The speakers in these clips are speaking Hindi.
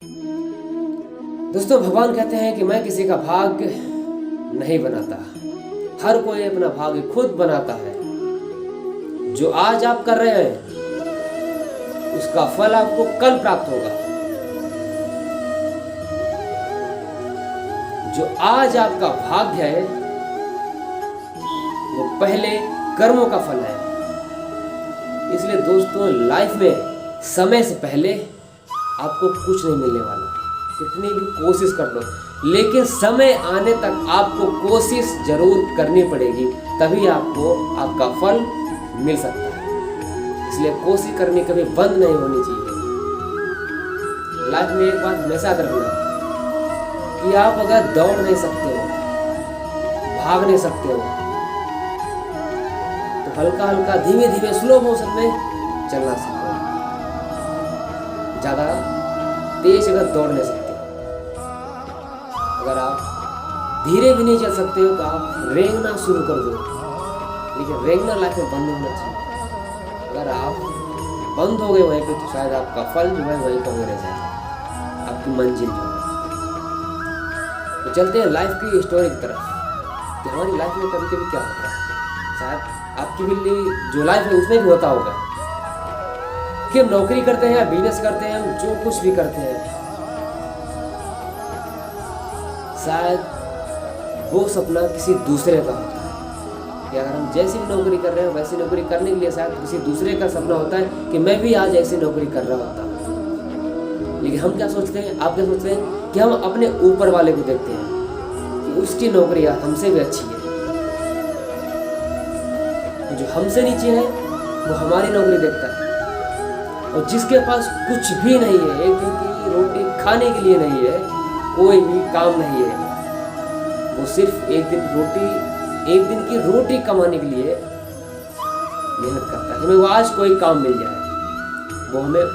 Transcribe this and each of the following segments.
दोस्तों, भगवान कहते हैं कि मैं किसी का भाग्य नहीं बनाता, हर कोई अपना भाग्य खुद बनाता है। जो आज आप कर रहे हैं उसका फल आपको कल प्राप्त होगा। जो आज आपका भाग्य है वो पहले कर्मों का फल है। इसलिए दोस्तों, लाइफ में समय से पहले आपको कुछ नहीं मिलने वाला, कितनी भी कोशिश कर लो, लेकिन समय आने तक आपको कोशिश जरूर करनी पड़ेगी, तभी आपको आपका फल मिल सकता है। इसलिए कोशिश करनी कभी बंद नहीं होनी चाहिए। लाइफ में एक बात हमेशा याद रखना कि आप अगर दौड़ नहीं सकते हो, भाग नहीं सकते हो, तो हल्का हल्का धीमे धीमे स्लो मोशन में चलना सीखो। ज़्यादा तेज अगर दौड़ नहीं सकते, अगर आप धीरे भी नहीं चल सकते हो, तो आप रेंगना शुरू कर दो। लेकिन रेंगना लाइफ में बंद होना चाहिए। अगर आप बंद हो गए वहीं पे, तो शायद आपका फल जो है वहीं कहीं रह जाएगा, आपकी मंजिल जो है। तो चलते हैं लाइफ की स्टोरी की तरफ कि हमारी लाइफ में कभी कभी क्या होता है। शायद आपकी भी जो लाइफ है उसमें भी होता होगा कि हम नौकरी करते हैं या बिजनेस करते हैं, हम जो कुछ भी करते हैं, शायद वो सपना किसी दूसरे का होता है कि अगर हम जैसी भी नौकरी कर रहे हैं वैसी नौकरी करने के लिए शायद किसी दूसरे का सपना होता है कि मैं भी आज ऐसी नौकरी कर रहा होता। लेकिन हम क्या सोचते हैं, आप क्या सोचते हैं कि हम अपने ऊपर वाले को देखते हैं कि उसकी नौकरी हमसे भी अच्छी है, तो जो हमसे नीचे है वो हमारी नौकरी देखता है। और जिसके पास कुछ भी नहीं है, एक दिन की रोटी खाने के लिए नहीं है, कोई भी काम नहीं है, वो सिर्फ एक दिन की रोटी कमाने के लिए मेहनत करता है, हमें वो आज कोई काम मिल जाए, वो हमें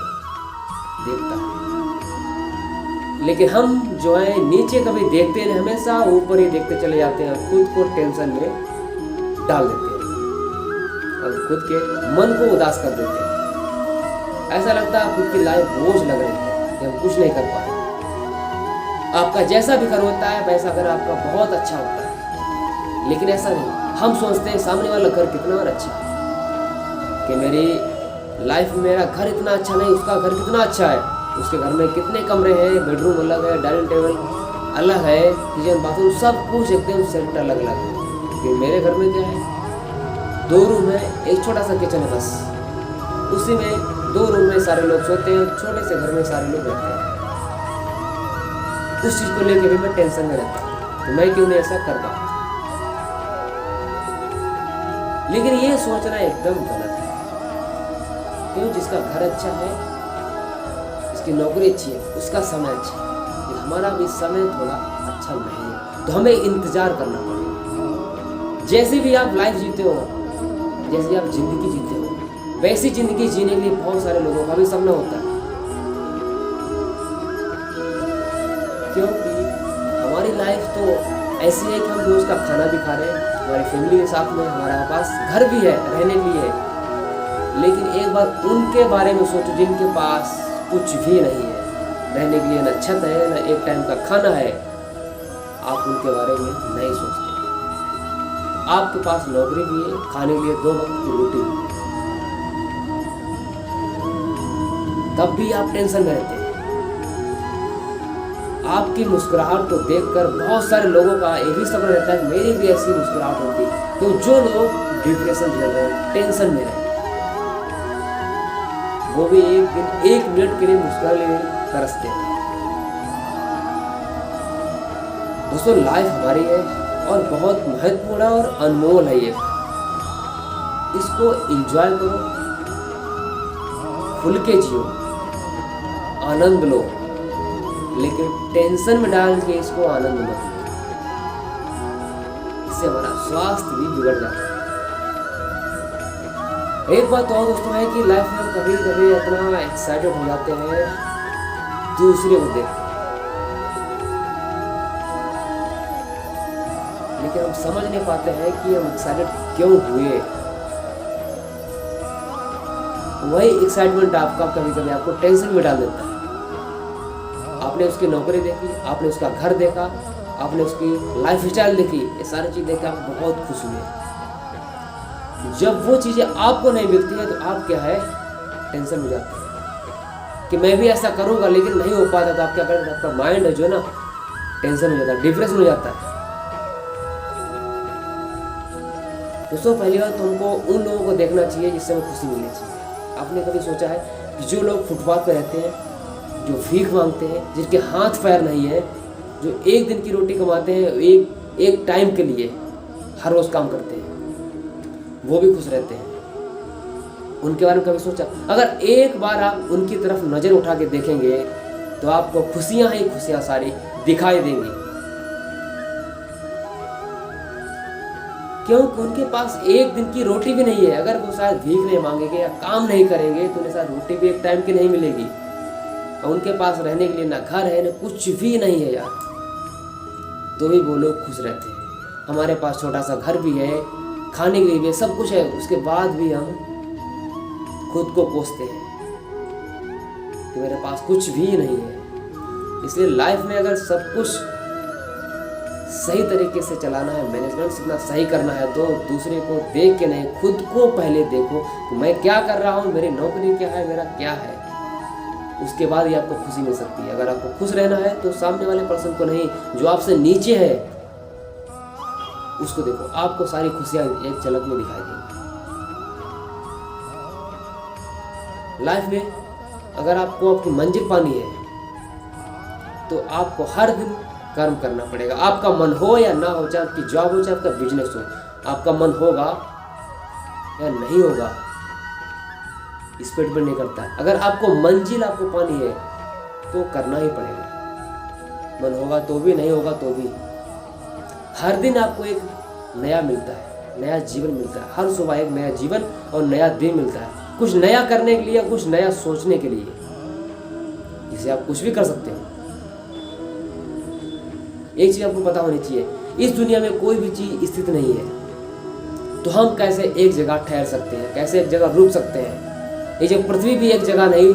देखता है। लेकिन हम जो है नीचे कभी देखते नहीं, हमेशा ऊपर ही देखते चले जाते हैं, खुद को टेंशन में डाल देते हैं और खुद के मन को उदास कर देते हैं। ऐसा लगता है खुद की लाइफ बोझ लग रही है कि हम कुछ नहीं कर पा रहे। आपका जैसा भी घर होता है वैसा घर आपका बहुत अच्छा होता है, लेकिन ऐसा नहीं। हम सोचते हैं सामने वाला घर कितना और अच्छा है, कि मेरी लाइफ में मेरा घर इतना अच्छा नहीं, उसका घर कितना अच्छा है, उसके घर में कितने कमरे हैं, बेडरूम अलग है, डाइनिंग टेबल अलग है, किचन बाथरूम सब कुछ एकदम सेपरेट अलग अलग है। कि मेरे घर में क्या है, 2 रूम है, एक छोटा सा किचन है, बस उसी में 2 रूम में सारे लोग सोते हैं, छोटे से घर में सारे लोग रहते हैं। उस चीज़ को लेकर भी मैं टेंशन में रहता हूँ तो मैं क्यों नहीं ऐसा कर पाता। लेकिन ये सोचना एकदम गलत है। क्यों? जिसका घर अच्छा है, जिसकी नौकरी अच्छी है, उसका समय अच्छा है, हमारा भी समय थोड़ा अच्छा नहीं है, तो हमें इंतजार करना पड़ेगा। जैसे भी आप लाइफ जीते हो, जैसे आप जिंदगी जीते हो, वैसी जिंदगी जीने के लिए बहुत सारे लोगों का भी सपना होता है। क्योंकि हमारी लाइफ तो ऐसी है कि हम रोज का खाना भी खा रहे हैं, हमारी फैमिली के साथ में, हमारे पास घर भी है रहने के लिए। लेकिन एक बार उनके बारे में सोचो जिनके पास कुछ भी नहीं है, रहने के लिए न छत है, न एक टाइम का खाना है। आप उनके बारे में नहीं सोचते। आपके पास नौकरी भी है, खाने के लिए 2 वक्त की रोटी भी है, तब भी आप टेंशन में रहते हैं। आपकी मुस्कुराहट को देखकर बहुत सारे लोगों का एक ही सपना रहता है कि मेरी भी ऐसी मुस्कुराहट होती। तो जो लोग डिप्रेशन झेल रहे हैं, टेंशन में रहे, वो भी एक दिन 1 मिनट के लिए मुस्कुराने में तरसते हैं। दोस्तों, लाइफ हमारी है और बहुत महत्वपूर्ण और अनमोल है ये। इसको एंजॉय करो, खुल के जियो, आनंद लो, लेकिन टेंशन में डाल के इसको आनंद मत लो। इससे हमारा स्वास्थ्य भी बिगड़ जाता है। एक बात और दोस्तों है कि लाइफ में हम कभी कभी इतना एक्साइटेड हो जाते हैं दूसरे को देख के, लेकिन हम समझ नहीं पाते हैं कि हम एक्साइटेड क्यों हुए। वही एक्साइटमेंट आपका कभी कभी आपको टेंशन में डाल देता है। आपने उसकी नौकरी देखी, आपने उसका घर देखा, आपने उसकी लाइफ स्टाइल देखी, ये सारी चीज़ देख के आप बहुत खुश हुए। जब वो चीज़ें आपको नहीं मिलती है तो आप क्या है, टेंशन हो जाते हैं कि मैं भी ऐसा करूँगा लेकिन नहीं हो पाता, तो आप क्या करें, आपका माइंड है जो ना टेंशन हो जाता है, डिप्रेशन हो जाता है। दोस्तों पहली बात तो हमको उन लोगों को देखना चाहिए जिससे हमें खुशी मिलनी चाहिए। आपने कभी सोचा है कि जो लोग फुटपाथ पर रहते हैं, जो भीख मांगते हैं, जिनके हाथ पैर नहीं है, जो एक दिन की रोटी कमाते हैं, एक टाइम के लिए हर रोज़ काम करते हैं, वो भी खुश रहते हैं। उनके बारे में कभी सोचा? अगर एक बार आप उनकी तरफ नज़र उठा के देखेंगे तो आपको खुशियाँ ही खुशियाँ सारी दिखाई देंगी, क्योंकि उनके पास एक दिन की रोटी भी नहीं है। अगर वो शायद भीख नहीं मांगेंगे या काम नहीं करेंगे तो उन्हें शायद रोटी भी एक टाइम की नहीं मिलेगी, और उनके पास रहने के लिए ना घर है ना कुछ भी नहीं है यार, तो भी वो लोग खुश रहते हैं। हमारे पास छोटा सा घर भी है, खाने के लिए भी सब कुछ है, उसके बाद भी हम खुद को कोसते हैं कि मेरे पास कुछ भी नहीं है। इसलिए लाइफ में अगर सब कुछ सही तरीके से चलाना है, मैनेजमेंट इतना सही करना है, तो दूसरे को देख के नहीं, खुद को पहले देखो कि मैं क्या कर रहा हूँ, मेरी नौकरी क्या है, मेरा क्या है, उसके बाद ही आपको खुशी मिल सकती है। अगर आपको खुश रहना है तो सामने वाले पर्सन को नहीं, जो आपसे नीचे है उसको देखो, आपको सारी खुशियां एक झलक में दिखाई देंगी। लाइफ में अगर आपको आपकी मंजिल पानी है तो आपको हर दिन कर्म करना पड़ेगा। आपका मन हो या ना हो, चाहे आपकी जॉब हो चाहे आपका बिजनेस हो, आपका मन होगा या नहीं होगा इस पर डिपेंड नहीं करता। अगर आपको मंजिल आपको पानी है तो करना ही पड़ेगा, मन होगा तो भी, नहीं होगा तो भी। हर दिन आपको एक नया मिलता है, नया जीवन मिलता है, हर सुबह एक नया जीवन और नया दिन मिलता है, कुछ नया करने के लिए, कुछ नया सोचने के लिए, जिसे आप कुछ भी कर सकते हो। एक चीज आपको पता होनी चाहिए, इस दुनिया में कोई भी चीज स्थित नहीं है, तो हम कैसे एक जगह ठहर सकते हैं, कैसे एक जगह रुक सकते हैं। ये जो पृथ्वी भी एक जगह नहीं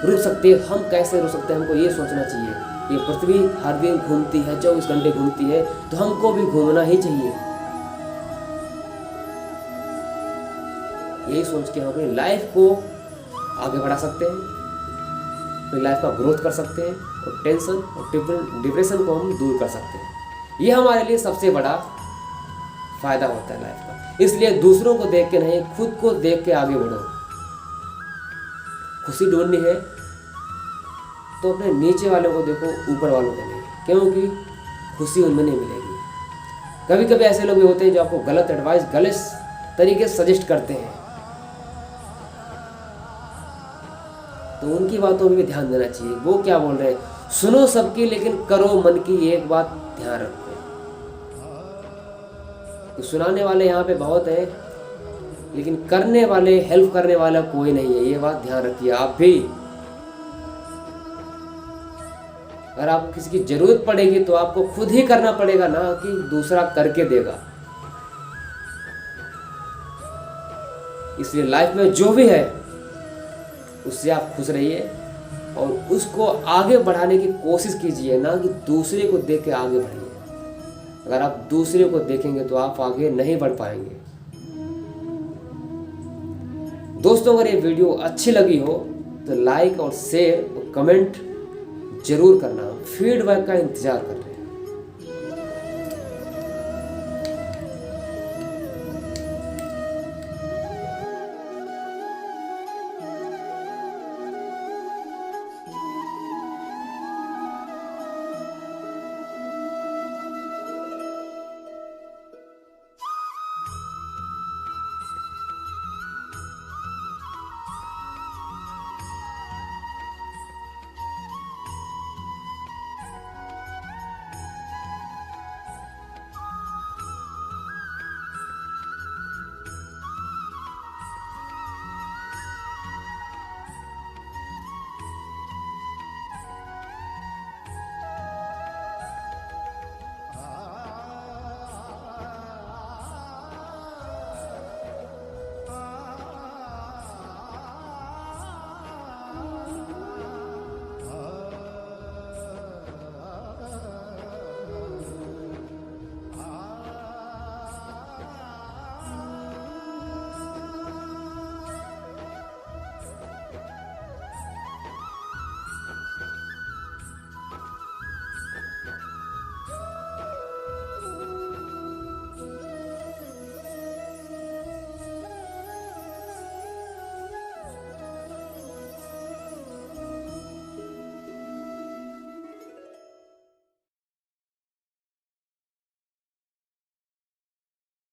रुक सकती, हम कैसे रुक सकते हैं, हमको ये सोचना चाहिए। ये पृथ्वी हर दिन घूमती है, 24 घंटे घूमती है, तो हमको भी घूमना ही चाहिए। यही सोच के हम अपनी लाइफ को आगे बढ़ा सकते हैं, अपनी लाइफ का ग्रोथ कर सकते हैं, और टेंशन और डिप्रेशन को हम दूर कर सकते हैं। ये हमारे लिए सबसे बड़ा फायदा होता है लाइफ का। इसलिए दूसरों को देख के नहीं, खुद को देख के आगे बढ़ो। खुशी ढूंढनी है तो अपने नीचे वालों को देखो, ऊपर वालों को नहीं, क्योंकि खुशी उनमें नहीं मिलेगी। कभी कभी ऐसे लोग भी होते हैं जो आपको गलत एडवाइस, गलत तरीके से सजेस्ट करते हैं, तो उनकी बातों में भी ध्यान देना चाहिए। वो क्या बोल रहे हैं, सुनो सबकी लेकिन करो मन की, एक बात ध्यान रखो। तो सुनाने वाले यहाँ पे बहुत है, लेकिन करने वाले, हेल्प करने वाला कोई नहीं है, ये बात ध्यान रखिए आप भी। अगर आपको किसी की जरूरत पड़ेगी तो आपको खुद ही करना पड़ेगा, ना कि दूसरा करके देगा। इसलिए लाइफ में जो भी है उससे आप खुश रहिए और उसको आगे बढ़ाने की कोशिश कीजिए, ना कि दूसरे को देख के आगे बढ़िए। अगर आप दूसरे को देखेंगे तो आप आगे नहीं बढ़ पाएंगे। दोस्तों अगर ये वीडियो अच्छी लगी हो तो लाइक और शेयर और कमेंट जरूर करना, फीडबैक का इंतजार कर रहे हैं।